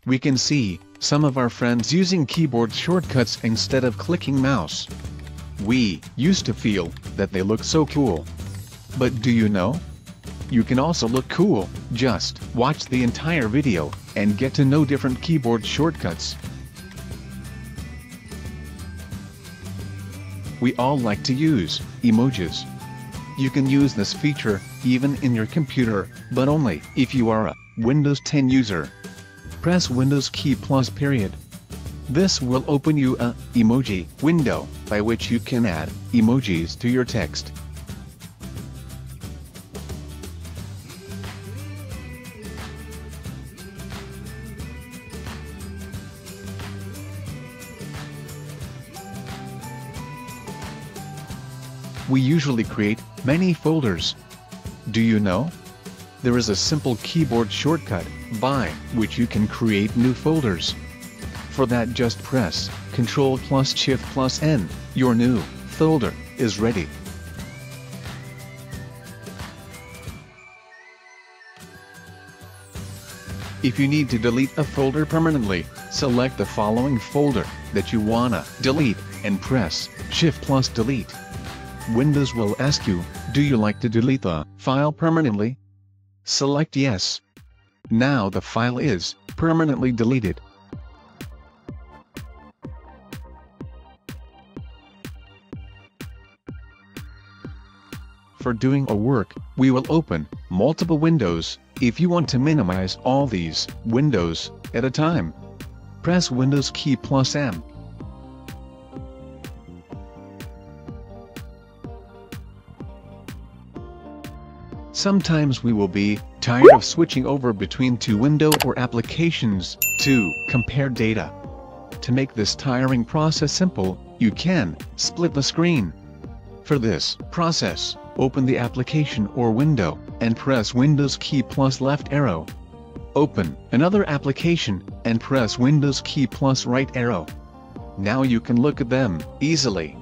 we can see some of our friends using keyboard shortcuts instead of clicking mouse. We used to feel that they look so cool. But do you know? You can also look cool. Just watch the entire video and get to know different keyboard shortcuts. We all like to use emojis. You can use this feature even in your computer, but only if you are a Windows 10 user. Press Windows key plus period. This will open you a emoji window by which you can add emojis to your text. We usually create many folders. Do you know? There is a simple keyboard shortcut by which you can create new folders. For that, just press Ctrl plus Shift plus N. Your new folder is ready. If you need to delete a folder permanently, select the following folder that you wanna delete and press Shift plus Delete. Windows will ask you, do you like to delete the file permanently? Select yes. Now the file is permanently deleted. For doing a work, we will open multiple windows. If you want to minimize all these windows at a time, press Windows key plus M. Sometimes we will be tired of switching over between two windows or applications to compare data. To make this tiring process simple, you can split the screen. For this process, open the application or window and press Windows key plus left arrow. Open another application and press Windows key plus right arrow. Now you can look at them easily.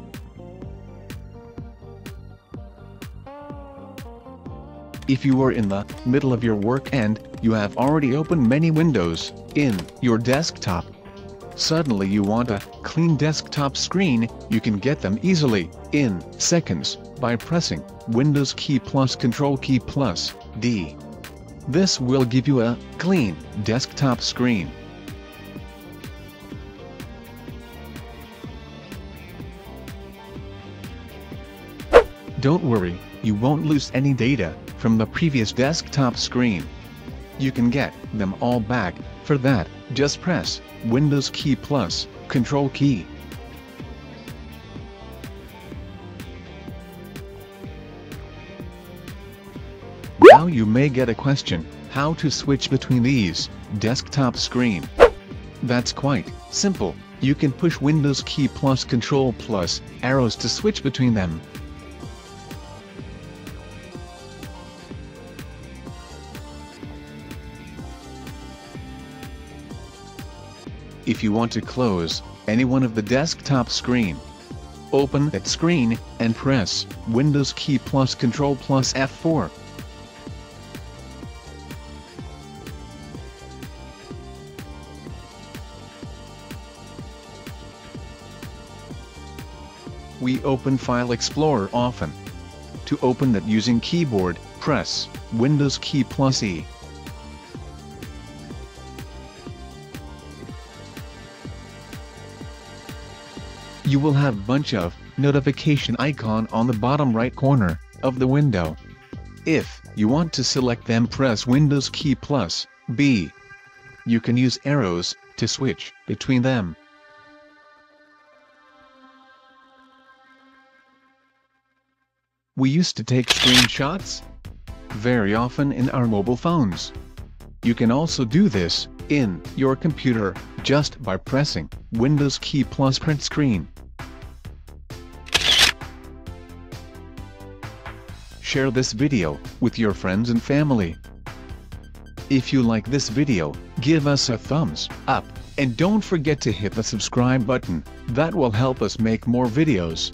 If you are in the middle of your work and you have already opened many windows in your desktop, suddenly you want a clean desktop screen, you can get them easily in seconds by pressing Windows key plus Ctrl key plus D. This will give you a clean desktop screen. Don't worry, you won't lose any data from the previous desktop screen. You can get them all back. For that, just press Windows key plus Control key. Now you may get a question, how to switch between these desktop screen. That's quite simple. You can push Windows key plus Control plus arrows to switch between them. If you want to close any one of the desktop screen, open that screen and press Windows key plus Control plus F4. We open File Explorer often. To open that using keyboard, press Windows key plus E. You will have a bunch of notification icon on the bottom right corner of the window. If you want to select them, press Windows key plus B. You can use arrows to switch between them. We used to take screenshots very often in our mobile phones. You can also do this in your computer just by pressing Windows key plus print screen. Share this video with your friends and family. If you like this video, give us a thumbs up, and don't forget to hit the subscribe button. That will help us make more videos.